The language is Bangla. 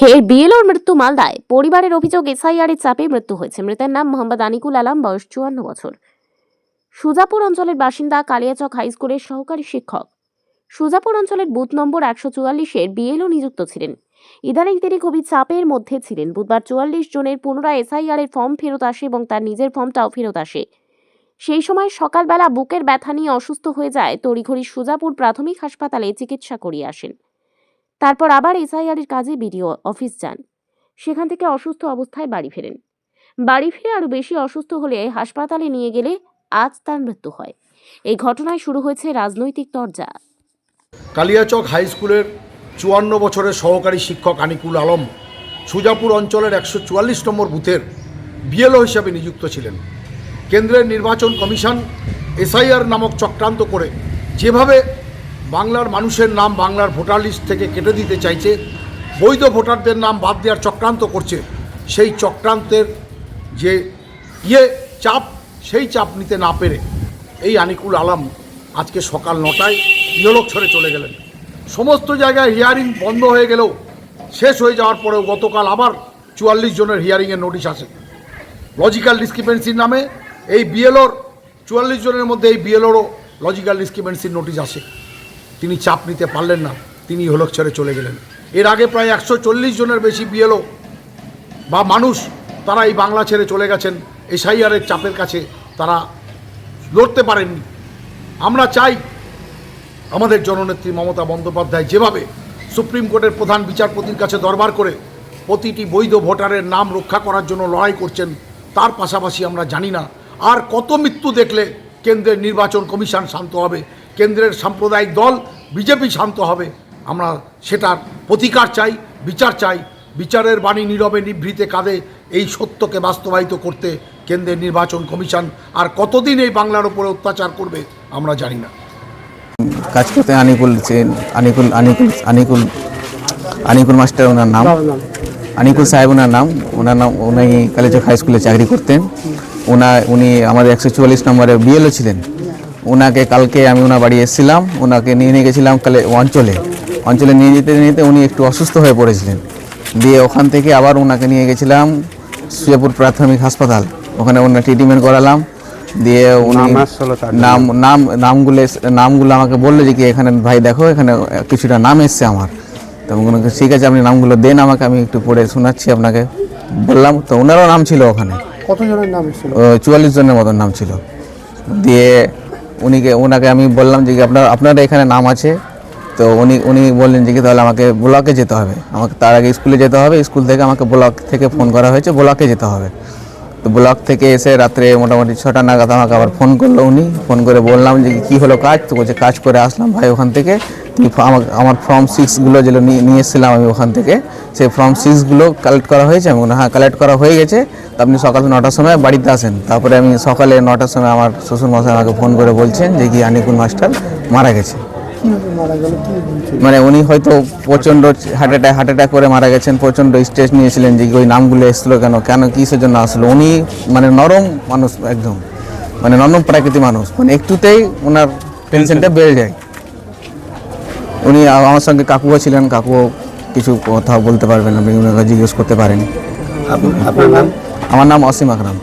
ফের বিএলওর মৃত্যু মালদায়। পরিবারের অভিযোগ এসআইআরের চাপে মৃত্যু হয়েছে। মৃতের নাম মোহাম্মদ আনিকুল আলম, বয়স 54 বছর। সুজাপুর অঞ্চলের বাসিন্দা, কালিয়াচক হাই স্কুলের সহকারী শিক্ষক। সুজাপুর অঞ্চলের বুথ নম্বর 144-এর বিএলও নিযুক্ত ছিলেন। ইদানিং তিনি খুবই চাপের মধ্যে ছিলেন। বুধবার 44 জনের পুনরায় এসআইআরের ফর্ম ফেরত আসে এবং তার নিজের ফর্মটাও ফেরত আসে। সেই সময় সকালবেলা বুকের ব্যথা নিয়ে অসুস্থ হয়ে যায়। তড়িঘড়ি সুজাপুর প্রাথমিক হাসপাতালে চিকিৎসা করিয়ে আসেন। তারপর আবার এসআইআরের কাজে বিডিও অফিস যান। সেখান থেকে অসুস্থ অবস্থায় বাড়ি ফেরেন। বাড়ি ফিরে আরো বেশি অসুস্থ হলে হাসপাতালে নিয়ে গেলে আজ তার মৃত্যু হয়। এই ঘটনায় শুরু হয়েছে রাজনৈতিক তরজা। কালিয়াচক হাই স্কুলের 54 বছরের সহকারী শিক্ষক আনিকুল আলম সুজাপুর অঞ্চলের 144 নম্বর বুথের বিএলও হিসাবে নিযুক্ত ছিলেন। কেন্দ্রের নির্বাচন কমিশন এসআইআর নামক চক্রান্ত করে যেভাবে বাংলার মানুষের নাম বাংলার ভোটার লিস্ট থেকে কেটে দিতে চাইছে, বৈধ ভোটারদের নাম বাদ দেওয়ার চক্রান্ত করছে, সেই চক্রান্তের যে চাপ, সেই চাপ নিতে না পেরে এই আনিকুল আলম আজকে সকাল 9টায় ইহলোক ছেড়ে চলে গেলেন। সমস্ত জায়গায় হিয়ারিং বন্ধ হয়ে গেলেও শেষ হয়ে যাওয়ার পরেও গতকাল আবার 44 জনের হিয়ারিংয়ের নোটিশ আসে। লজিক্যাল ডিসক্রিপেন্সির নামে এই বিএলওর 44 জনের মধ্যে এই বিএলওরও লজিক্যাল ডিসক্রিপেন্সির নোটিশ আসে। তিনি চাপ নিতে পারলেন না, তিনি ইহলোক ছেড়ে চলে গেলেন। এর আগে প্রায় 140 জনের বেশি বিএলও বা মানুষ তারা এই বাংলা ছেড়ে চলে গেছেন। এসআইআরের চাপের কাছে তারা লড়তে পারেননি। আমরা চাই আমাদের জননেত্রী মমতা বন্দ্যোপাধ্যায় যেভাবে সুপ্রিম কোর্টের প্রধান বিচারপতির কাছে দরবার করে প্রতিটি বৈধ ভোটারের নাম রক্ষা করার জন্য লড়াই করছেন, তার পাশাপাশি আমরা জানি না আর কত মৃত্যু দেখলে কেন্দ্রের নির্বাচন কমিশন শান্ত হবে, কেন্দ্রের সাম্প্রদায়িক দল বিজেপি শান্ত হবে। আমরা সেটার প্রতিকার চাই, বিচার চাই। বিচারের বাণী নীরবে নিভৃতে কাঁদে। এই সত্যকে বাস্তবায়িত করতে কেন্দ্রের নির্বাচন কমিশন আর কতদিন এই বাংলার উপরে অত্যাচার করবে আমরা জানি না। কাজ করতে আনিকুল মাস্টার ওনার নাম, আনিকুল সাহেব ওনার নাম। উনি কালিয়াচক হাই স্কুলে চাকরি করতেন। উনি আমাদের 144 নম্বরে বিএলও ছিলেন। ওনাকে কালকে আমি ওনার বাড়ি এসেছিলাম, ওনাকে নিয়ে গেছিলাম অঞ্চলে নিয়ে যেতে উনি একটু অসুস্থ হয়ে পড়েছিলেন। দিয়ে ওখান থেকে আবার ওনাকে নিয়ে গেছিলাম সুজাপুর প্রাথমিক হাসপাতাল, ওখানে ওনার ট্রিটমেন্ট করালাম। দিয়ে উনি নামগুলো আমাকে বললো যে কি এখানে ভাই দেখো এখানে কিছুটা নাম এসছে আমার। তো ওনাকে ঠিক আছে আপনি নামগুলো দেন আমাকে, আমি একটু পড়ে শোনাচ্ছি আপনাকে বললাম। তো ওনারও নাম ছিল ওখানে, কতজনের নাম ছিল? 44 জনের মতন নাম ছিল। দিয়ে ওনাকে আমি বললাম যে আপনার এখানে নাম আছে। তো উনি বললেন যে কি তাহলে আমাকে ব্লকে যেতে হবে, আমাকে তার আগে স্কুলে যেতে হবে। স্কুল থেকে আমাকে ব্লক থেকে ফোন করা হয়েছে, ব্লকে যেতে হবে। তো ব্লক থেকে এসে রাত্রে মোটামুটি 6টা নাগাদ আমাকে আবার ফোন করলো। উনি ফোন করে বললাম যে কী হলো কাজ। তো বলছে কাজ করে আসলাম ভাই ওখান থেকে। আমার ফর্ম 6গুলো যেগুলো নিয়ে এসেছিলাম আমি ওখান থেকে, সেই ফর্ম 6গুলো কালেক্ট করা হয়েছে। আমি হ্যাঁ কালেক্ট করা হয়ে গেছে, তো আপনি সকাল 9টার সময় বাড়িতে আসেন। তারপরে আমি সকালে 9টার সময় আমার শ্বশুরমশাই আমাকে ফোন করে বলছেন যে কি আনিকুল মাস্টার মারা গেছে। মানে উনি হয়তো প্রচণ্ড হার্ট অ্যাটাক করে মারা গেছেন, প্রচণ্ড স্ট্রেস নিয়েছিলেন যে ওই নামগুলো এসেছিলো কেন কিসের জন্য আসলো। উনি মানে নরম মানুষ, একদম মানে নরম প্রাকৃতিক মানুষ, মানে একটুতেই ওনার টেনশনটা বেড়ে যায়। উনি আমার সঙ্গে কাকুও ছিলেন, কাকুও কিছু কথা বলতে পারবেন, আপনি ওনাকে জিজ্ঞেস করতে পারেন। আপনার নাম? আমার নাম অসীম আকরাম।